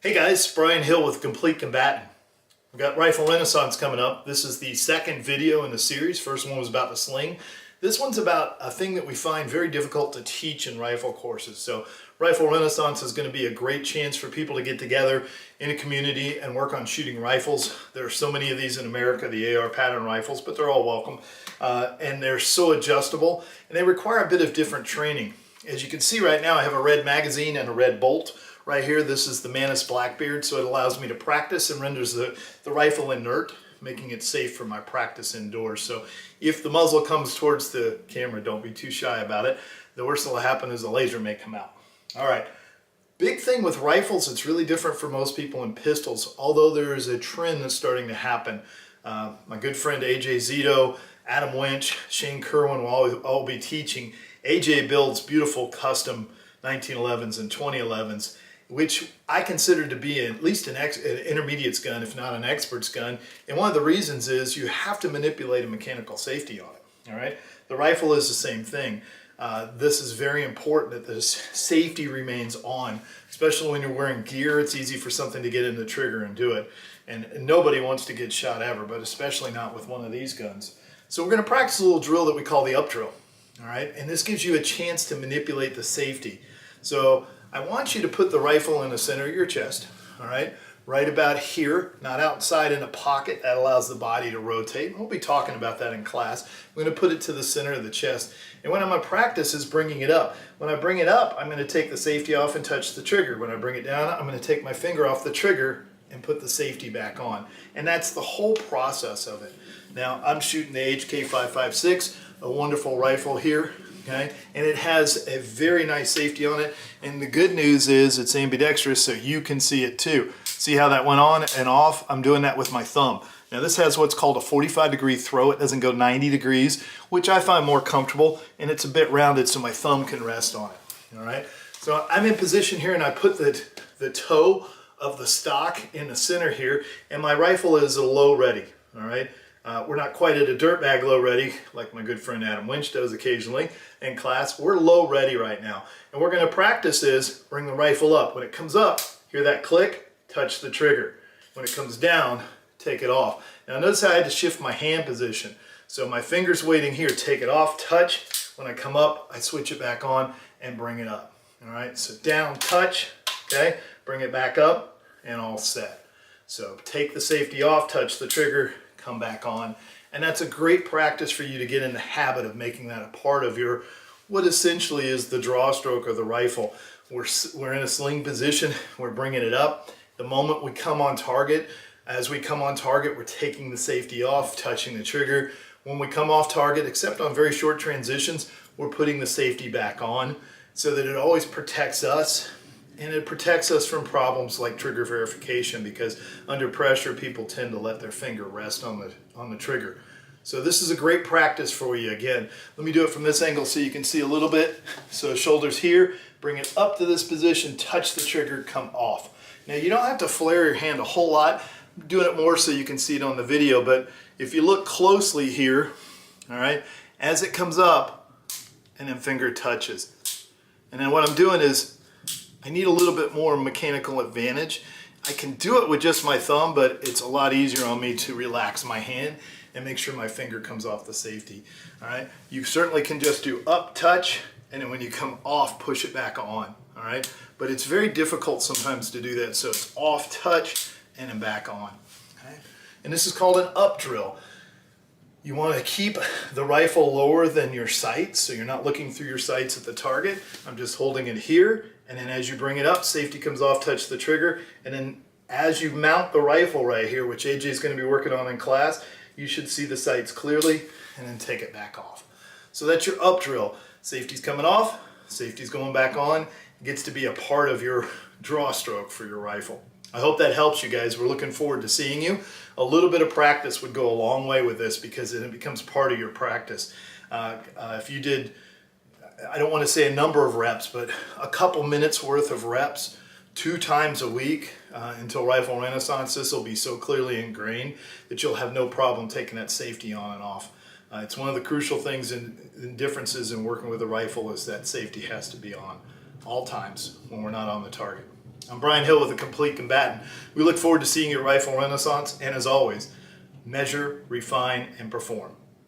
Hey guys, Brian Hill with Complete Combatant. We've got Rifle Renaissance coming up. This is the second video in the series. First one was about the sling. This one's about a thing that we find very difficult to teach in rifle courses. So Rifle Renaissance is going to be a great chance for people to get together in a community and work on shooting rifles. There are so many of these in America, the AR pattern rifles, but they're all welcome. And they're so adjustable and they require a bit of different training. As you can see right now, I have a red magazine and a red bolt. Right here, this is the Mantis Blackbeard, so it allows me to practice and renders the rifle inert, making it safe for my practice indoors. So if the muzzle comes towards the camera, don't be too shy about it. The worst that will happen is the laser may come out. All right, big thing with rifles, it's really different for most people in pistols, although there is a trend that's starting to happen. My good friend AJ Zito, Adam Winch, Shane Kerwin will all be teaching. AJ builds beautiful custom 1911s and 2011s, which I consider to be at least an intermediate's gun, if not an expert's gun. And one of the reasons is you have to manipulate a mechanical safety on it, all right? The rifle is the same thing. This is very important that the safety remains on, especially when you're wearing gear. It's easy for something to get in the trigger and do it. And nobody wants to get shot ever, but especially not with one of these guns. So we're gonna practice a little drill that we call the up drill, all right? And this gives you a chance to manipulate the safety. So I want you to put the rifle in the center of your chest, all right about here, not outside in a pocket. That allows the body to rotate. We'll be talking about that in class. I'm going to put it to the center of the chest. And what I'm going to practice is bringing it up. When I bring it up, I'm going to take the safety off and touch the trigger. When I bring it down, I'm going to take my finger off the trigger and put the safety back on. And that's the whole process of it. Now, I'm shooting the HK556, a wonderful rifle here. Okay, and it has a very nice safety on it, and the good news is it's ambidextrous, so you can see it too. See how that went on and off? I'm doing that with my thumb. Now this has what's called a 45-degree throw. It doesn't go 90 degrees, which I find more comfortable, and it's a bit rounded so my thumb can rest on it. All right, so I'm in position here, and I put the toe of the stock in the center here, and my rifle is a low ready. All right. We're not quite at a dirtbag low ready like my good friend Adam Winch does occasionally in class. We're low ready right now. And we're going to practice is bring the rifle up. When it comes up, hear that click, touch the trigger. When it comes down, take it off. Now notice how I had to shift my hand position. So my finger's waiting here, take it off, touch. When I come up, I switch it back on and bring it up. All right, so down, touch, okay? Bring it back up and all set. So take the safety off, touch the trigger, come back on, and that's a great practice for you to get in the habit of making that a part of your what essentially is the draw stroke of the rifle. We're in a sling position, we're bringing it up. The moment we come on target, as we come on target, we're taking the safety off, touching the trigger. When we come off target, except on very short transitions, we're putting the safety back on so that it always protects us. And it protects us from problems like trigger verification, because under pressure people tend to let their finger rest on the trigger. So this is a great practice for you. Again, let me do it from this angle so you can see a little bit. So shoulders here, bring it up to this position, touch the trigger, come off. Now you don't have to flare your hand a whole lot. I'm doing it more so you can see it on the video, but if you look closely here, all right, as it comes up and then finger touches. And then what I'm doing is I need a little bit more mechanical advantage. I can do it with just my thumb, but it's a lot easier on me to relax my hand and make sure my finger comes off the safety. All right, you certainly can just do up, touch, and then when you come off, push it back on. All right, but it's very difficult sometimes to do that. So it's off, touch, and then back on. Okay? And this is called an up drill. You want to keep the rifle lower than your sights, so you're not looking through your sights at the target. I'm just holding it here, and then as you bring it up, safety comes off, touch the trigger, and then as you mount the rifle right here, which AJ is going to be working on in class, you should see the sights clearly, and then take it back off. So that's your up drill. Safety's coming off, safety's going back on. It gets to be a part of your draw stroke for your rifle. I hope that helps you guys. We're looking forward to seeing you. A little bit of practice would go a long way with this because it becomes part of your practice. If you did, I don't want to say a number of reps, but a couple minutes worth of reps 2 times a week until Rifle Renaissance, this will be so clearly ingrained that you'll have no problem taking that safety on and off. It's one of the crucial things and differences in working with a rifle is that safety has to be on all times when we're not on the target. I'm Brian Hill with the Complete Combatant. We look forward to seeing you at Rifle Renaissance, and as always, measure, refine, and perform.